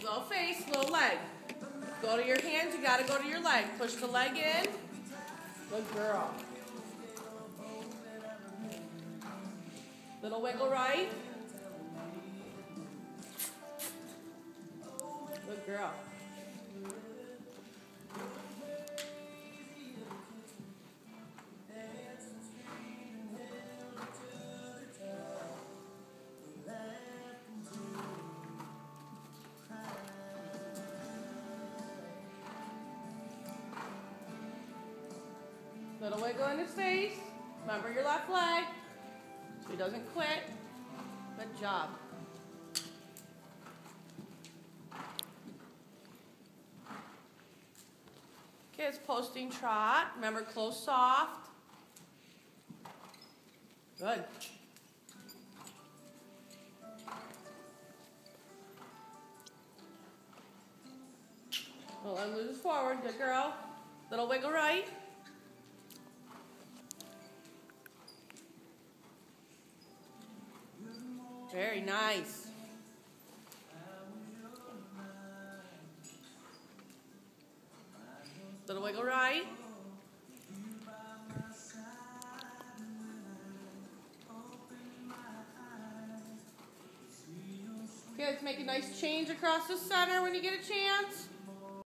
Little face, little leg. Go to your hands, you gotta go to your leg. Push the leg in. Good girl. Little wiggle right. Good girl. Little wiggle in his face. Remember your left leg so he doesn't quit. Good job. Kids posting trot. Remember close soft. Good. Little arm moves forward. Good girl. Little wiggle right. Very nice. Little wiggle right. Kids, make a nice change across the center when you get a chance.